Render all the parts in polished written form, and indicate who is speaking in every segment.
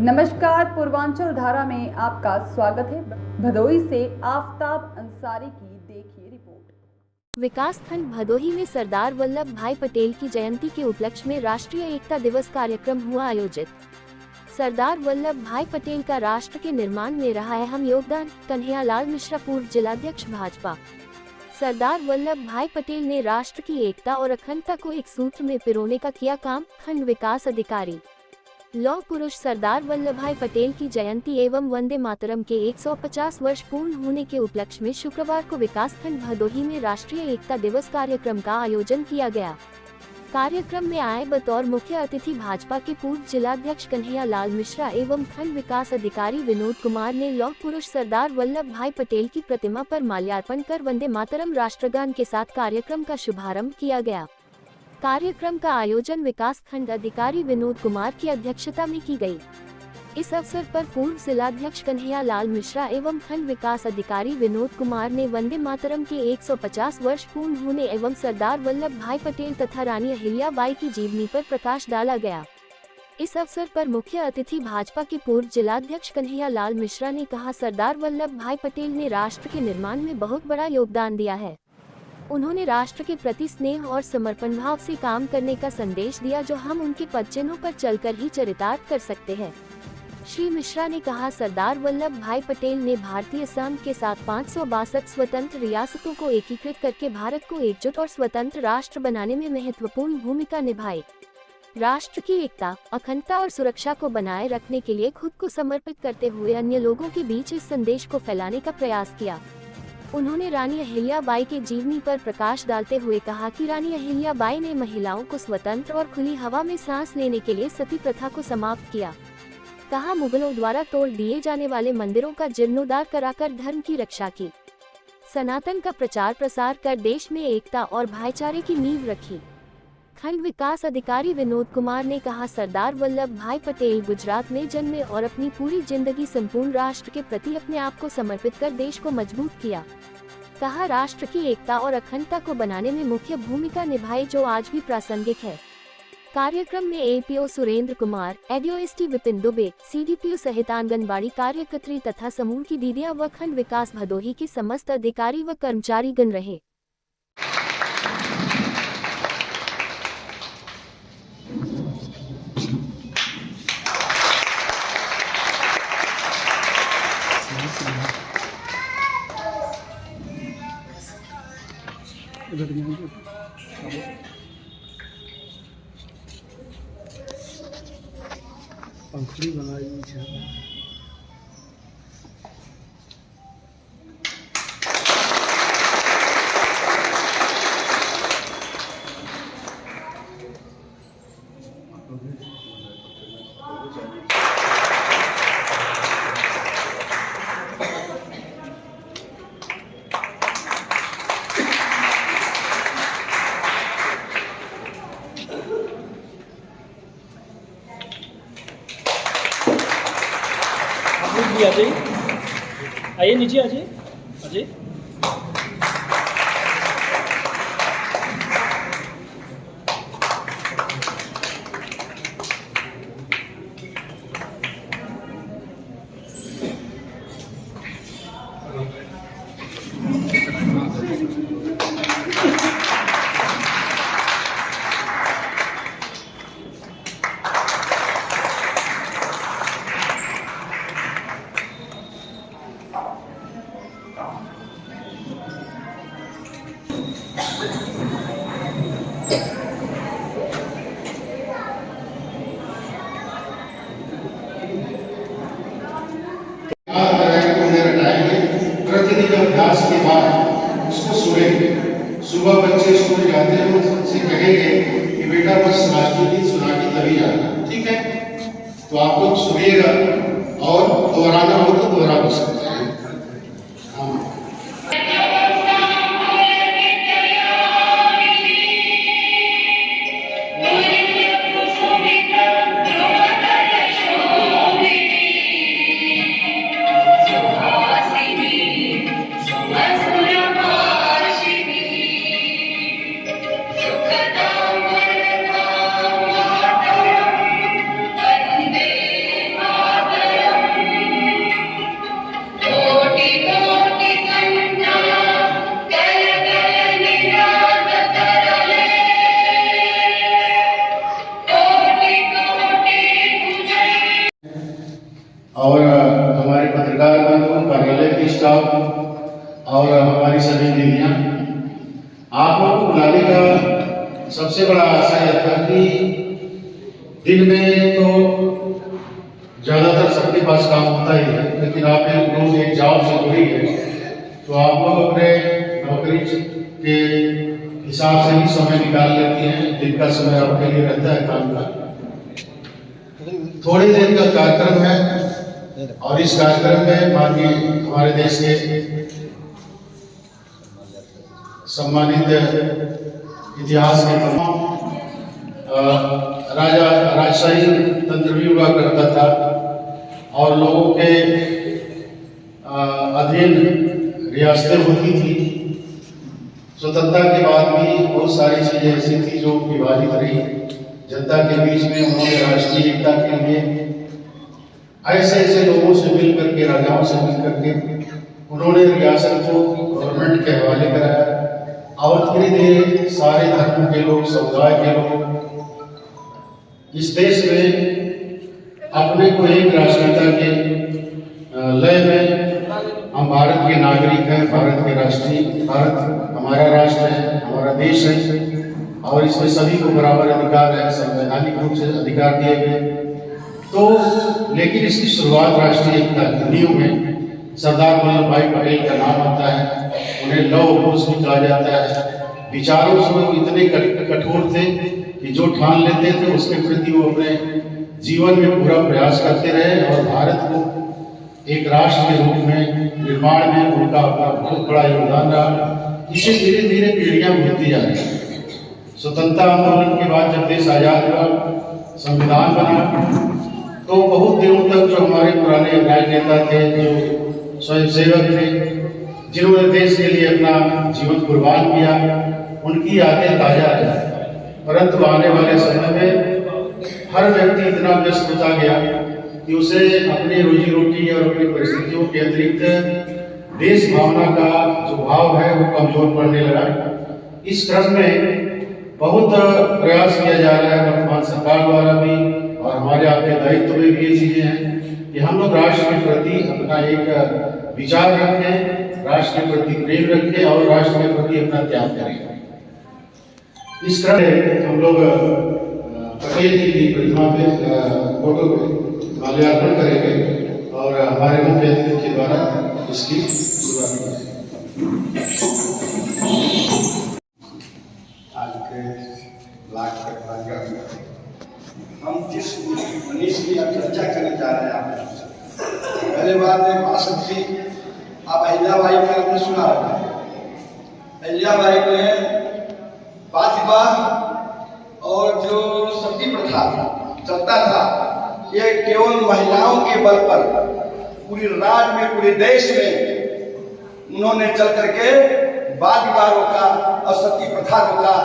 Speaker 1: नमस्कार, पूर्वांचल धारा में आपका स्वागत है। भदोही से आफ्ताब अंसारी की देखिए रिपोर्ट।
Speaker 2: विकासखंड भदोही में सरदार वल्लभ भाई पटेल की जयंती के उपलक्ष्य में राष्ट्रीय एकता दिवस कार्यक्रम हुआ आयोजित। सरदार वल्लभ भाई पटेल का राष्ट्र के निर्माण में रहा अहम योगदान। कन्हैयालाल मिश्रा, पूर्व जिलाध्यक्ष भाजपा। सरदार वल्लभ भाई पटेल ने राष्ट्र की एकता और अखंडता को एक सूत्र में पिरोने का किया काम। खंड विकास अधिकारी। लौह पुरुष सरदार वल्लभ भाई पटेल की जयंती एवं वंदे मातरम के 150 वर्ष पूर्ण होने के उपलक्ष्य में शुक्रवार को विकासखंड भदोही में राष्ट्रीय एकता दिवस कार्यक्रम का आयोजन किया गया। कार्यक्रम में आए बतौर मुख्य अतिथि भाजपा के पूर्व जिलाध्यक्ष कन्हैयालाल मिश्रा एवं खंड विकास अधिकारी विनोद कुमार ने लौह पुरुष सरदार वल्लभ भाई पटेल की प्रतिमा पर माल्यार्पण कर वंदे मातरम राष्ट्रगान के साथ कार्यक्रम का शुभारंभ किया गया। कार्यक्रम का आयोजन विकास खंड अधिकारी विनोद कुमार की अध्यक्षता में की गई। इस अवसर पर पूर्व जिलाध्यक्ष कन्हैयालाल मिश्रा एवं खंड विकास अधिकारी विनोद कुमार ने वंदे मातरम के 150 वर्ष पूर्ण होने एवं सरदार वल्लभ भाई पटेल तथा रानी अहिल्याबाई की जीवनी पर प्रकाश डाला गया। इस अवसर पर मुख्य अतिथि भाजपा के पूर्व जिलाध्यक्ष कन्हैयालाल मिश्रा ने कहा, सरदार वल्लभ भाई पटेल ने राष्ट्र के निर्माण में बहुत बड़ा योगदान दिया है। उन्होंने राष्ट्र के प्रति स्नेह और समर्पण भाव से काम करने का संदेश दिया, जो हम उनके पदचिन्हों पर चलकर ही चरितार्थ कर सकते हैं। श्री मिश्रा ने कहा, सरदार वल्लभ भाई पटेल ने भारतीय संघ के साथ 562 स्वतंत्र रियासतों को एकीकृत करके भारत को एकजुट और स्वतंत्र राष्ट्र बनाने में महत्वपूर्ण भूमिका निभाई। राष्ट्र की एकता, अखंडता और सुरक्षा को बनाए रखने के लिए खुद को समर्पित करते हुए अन्य लोगों के बीच इस संदेश को फैलाने का प्रयास किया। उन्होंने रानी अहिल्याबाई के जीवनी पर प्रकाश डालते हुए कहा कि रानी अहिल्याबाई ने महिलाओं को स्वतंत्र और खुली हवा में सांस लेने के लिए सती प्रथा को समाप्त किया। कहा, मुगलों द्वारा तोड़ दिए जाने वाले मंदिरों का जीर्णोद्धार कराकर धर्म की रक्षा की। सनातन का प्रचार प्रसार कर देश में एकता और भाईचारे की नींव रखी। खंड विकास अधिकारी विनोद कुमार ने कहा, सरदार वल्लभ भाई पटेल गुजरात में जन्मे और अपनी पूरी जिंदगी संपूर्ण राष्ट्र के प्रति अपने आप को समर्पित कर देश को मजबूत किया। कहा, राष्ट्र की एकता और अखंडता को बनाने में मुख्य भूमिका निभाई, जो आज भी प्रासंगिक है। कार्यक्रम में एपीओ सुरेंद्र कुमार, एडीओएसटी विपिन दुबे, सीडीपीओ सहित आंगनबाड़ी कार्यकर्त्री तथा समूह की दीदियां व खंड विकास भदोही के समस्त अधिकारी व कर्मचारी गण रहे।
Speaker 3: पंखुड़ी बनाई है। आ जाइए, आइए नीचे आ जाइए, आ जाइए।
Speaker 4: प्रतिदिन अभ्यास के बाद उसको सुनेंगे। सुबह बच्चे स्कूल जाते हैं, उनसे कहेंगे कि बेटा बस राष्ट्रगीत सुना के तभी जाना, ठीक है? तो आप लोग सुनिएगा और दोहराना हो तो दोहरा भी सकते हैं। और हमारे पत्रकार बंधु, कार्यालय की स्टाफ और हमारी सभी दीदियाँ, आप लोगों को बुलाने का सबसे बड़ा आशा यह था कि दिन में तो ज़्यादातर सबके पास काम होता ही है, लेकिन आप लोग एक जॉब से जुड़ी है तो आप लोग अपने नौकरी के हिसाब से ही समय निकाल लेती हैं। दिन का समय आपके लिए रहता है काम का। थोड़ी देर का कार्यक्रम है और इस कार्यक्रम में माननीय हमारे देश के सम्मानित इतिहास के तमाम राजा राजशाही तंत्र भी हुआ करता था और लोगों के अधीन रियासतें होती थी। स्वतंत्रता के बाद भी बहुत सारी चीजें ऐसी थी जो विभाजित रही। जनता के बीच में उन्होंने राष्ट्रीय एकता के लिए ऐसे ऐसे लोगों से मिलकर के, राजाओं से मिलकर के उन्होंने रियासत को गवर्नमेंट के हवाले कराया और धीरे धीरे सारे धर्म के लोग, समुदाय के लोग इस देश में अपने को एक राष्ट्रीयता के लय में, हम भारत के नागरिक हैं, भारत के राष्ट्रीय, भारत हमारा राष्ट्र है, हमारा देश है और इसमें सभी को बराबर अधिकार है, संवैधानिक रूप से अधिकार दिए गए। तो लेकिन इसकी शुरुआत राष्ट्रीय एकता की नींव में सरदार वल्लभ भाई पटेल का नाम आता है। उन्हें लौह पुरुष भी कहा जाता है। विचारों से वो इतने कठोर थे कि जो ठान लेते थे उसके प्रति वो अपने जीवन में पूरा प्रयास करते रहे और भारत को एक राष्ट्र के रूप में निर्माण में उनका अपना बहुत बड़ा योगदान रहा। इसे धीरे धीरे पीढ़ियां मिलती जा रही। स्वतंत्रता आंदोलन के बाद जब देश आजाद हुआ, संविधान बना, तो बहुत दिनों तक जो हमारे पुराने राजनेता थे, जो स्वयंसेवक थे, जिन्होंने देश के लिए अपना जीवन कुर्बान किया, उनकी यादें ताजा रही। परंतु आने वाले समय में हर व्यक्ति इतना व्यस्त होता गया कि उसे अपनी रोजी रोटी और अपनी परिस्थितियों के अतिरिक्त देश भावना का जो भाव है वो कमजोर पड़ने लगा। इस क्रम में बहुत प्रयास किया जा रहा है वर्तमान सरकार द्वारा भी और हमारे आपके दायित्व में भी ये चीजें हैं कि हम लोग राष्ट्र के प्रति अपना एक विचार रखें, राष्ट्र के प्रति प्रेम रखें और राष्ट्र के प्रति अपना त्याग करें। इस क्रम में हम लोग पटेल जी की प्रतिमा पे, फोटो पे माल्यार्पण करेंगे और हमारे मुख्य अतिथि के द्वारा इसकी शुरुआत करेंगे।
Speaker 5: आज के लाख हम जिस मनीष की चर्चा करने जा रहे हैं आपसे, पहले बात है भाषण की। आप अहिल्याबाई का आपने सुना होगा। अहिल्याबाई ने बात विवाह और जो सती प्रथा चलता था, ये केवल महिलाओं के बल पर पूरी राज्य में, पूरे देश में उन्होंने चल करके बाल विवाह रोका और सती प्रथा रोका।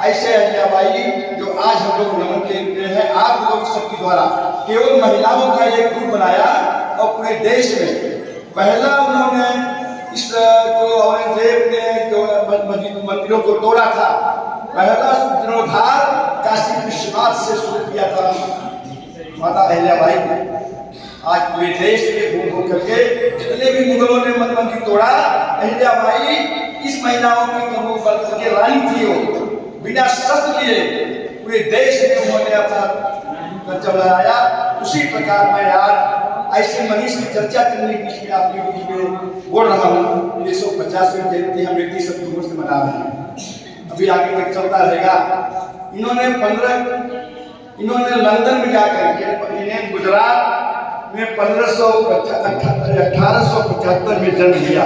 Speaker 5: ऐसे अहिल्याबाई जो आज हम लोग नमन के हैं, आप लोग सबके द्वारा केवल महिलाओं का एक ग्रुप बनाया और पूरे देश में पहला उन्होंने इस जो औरंगजेब ने जो मंदिरों को तोड़ा था, पहला जीर्णोद्धार काशी विश्वनाथ से शुरू किया था माता अहिल्याबाई ने। आज पूरे देश के घूम घूम करके जितने भी मुगलों ने मंदिर तोड़ा, अहिल्याबाई इस महिलाओं की कमर पर के रानी थी। वो बिना शस्त्र लिए पूरे देश में उन्होंने अपना कर्तव्य लगाया। उसी प्रकार मैं आज ऐसे मनीष की चर्चा करने के लिए आपके बीच में बोल रहा हूँ। 150वीं जयंती हम 31 अक्टूबर से मना रहे हैं, अभी आगे तक चलता रहेगा। इन्होंने लंदन में जाकर के, इन्हें गुजरात में 1875 में जन्म लिया।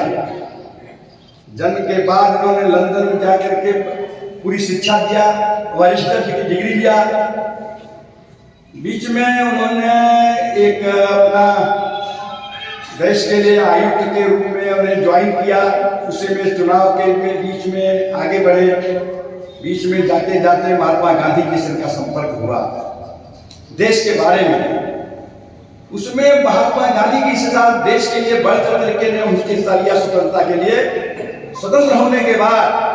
Speaker 5: जन्म के बाद इन्होंने लंदन में जाकर के पूरी शिक्षा दिया, वरिष्ठर की डिग्री लिया। बीच में उन्होंने एक अपना देश के लिए आयुक्त के रूप में उन्हें ज्वाइन किया। उसे में चुनाव के बीच में आगे बढ़े। बीच में जाते जाते महात्मा गांधी जी से उनका संपर्क हुआ देश के बारे में। उसमें महात्मा गांधी के साथ देश के लिए बढ़ चढ़ करके ने उनकी हिस्सा लिया स्वतंत्रता के लिए। स्वतंत्र होने के बाद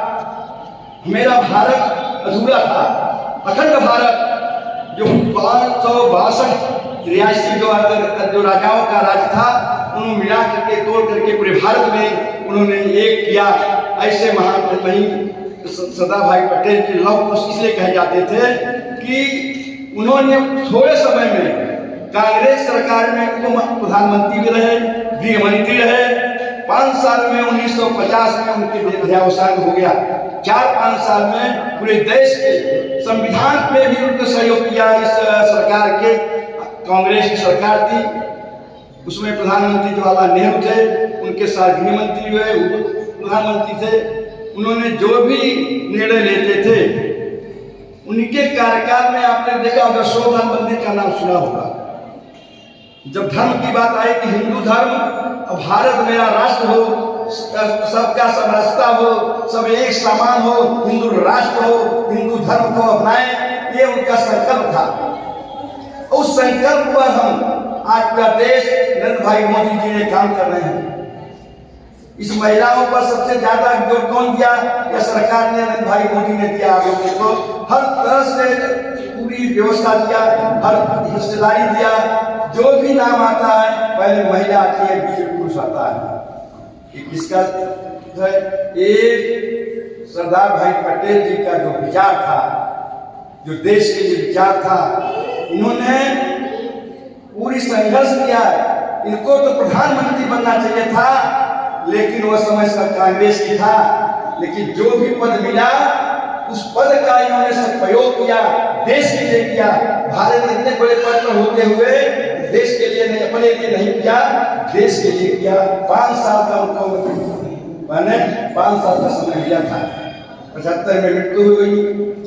Speaker 5: मेरा भारत अधूरा था। अखंड भारत जो 562 रियासती जो राजाओं का राज था उन्होंने मिला करके तोड़ करके पूरे भारत में उन्होंने एक किया। ऐसे महान वही सरदार भाई पटेल के लौह पुरुष इसलिए कहे जाते थे कि उन्होंने थोड़े समय में कांग्रेस सरकार में उप प्रधानमंत्री भी रहे, गृह मंत्री रहे। 5 साल में 1950 में उनके देहावसान हो गया। 4-5 साल में पूरे देश के संविधान में भी उनको सहयोग किया। इस सरकार के कांग्रेस की सरकार थी, उसमें प्रधानमंत्री जवाहरलाल नेहरू थे, उनके साथ गृह मंत्री हुए, उप प्रधानमंत्री थे। उन्होंने जो भी निर्णय लेते थे उनके कार्यकाल में आपने देखा होगा, सोमनाथ मंदिर का नाम सुना होगा। जब धर्म की बात आई कि हिंदू धर्म, भारत मेरा राष्ट्र हो, सबका समरसता हो, सब एक समान हो, हिंदू राष्ट्र हो, हिंदू धर्म को अपनाएं, ये उनका संकल्प था। उस संकल्प पर हम आज पूरा देश नरेंद्र भाई मोदी जी ने काम कर रहे हैं। इस महिलाओं पर सबसे ज्यादा जोर कौन दिया? या सरकार ने नरेंद्र भाई मोदी ने दिया। आप लोगों को हर तरह से पूरी व्यवस्था दिया, हर हिस्सेदारी दिया। जो भी नाम आता है पहले महिला आती है, फिर पुरुष आता है। किसका है? एक सरदार भाई पटेल जी का जो विचार था, जो देश के लिए विचार था, इन्होंने पूरी संघर्ष किया। इनको तो प्रधानमंत्री बनना चाहिए था, लेकिन वह समय सब कांग्रेस की था। लेकिन जो भी पद मिला उस पद का इन्होंने सदुपयोग किया, देश के लिए किया। भारत में इतने बड़े पद पर होते हुए देश के लिए नहीं, अपने लिए नहीं किया, देश के लिए किया। 5 साल का उनको मैंने 5 साल का समय मिला था। 75 में मृत्यु हुई,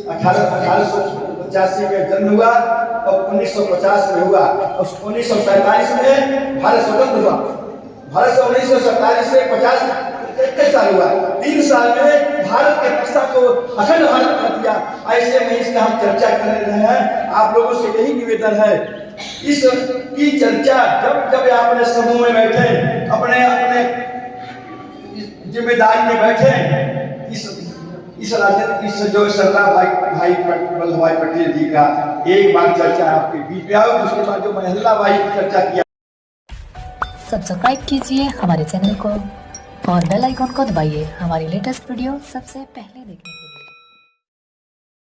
Speaker 5: 1885 में जन्म हुआ और 1950 में हुआ और 1947 में भारत स्वतंत्र हुआ। भारत से 1947 से 50 साल हुआ। 3 साल में भारत के नक्शा को अखंड भारत कर दिया। ऐसे में इसका हम चर्चा करने रहे हैं। आप लोगों से यही निवेदन है, इस की चर्चा जब जब आपने समूह में बैठे, अपने अपने जिम्मेदारी में बैठे, इस जो सरदार भाई वल्लभ भाई पटेल जी का एक बार चर्चा आपके बीच में आओ, उसके बाद जो महिला भाई की चर्चा किया।
Speaker 6: सब्सक्राइब कीजिए हमारे चैनल को और बेल आइकॉन को दबाइए हमारी लेटेस्ट वीडियो सबसे पहले देखने के लिए।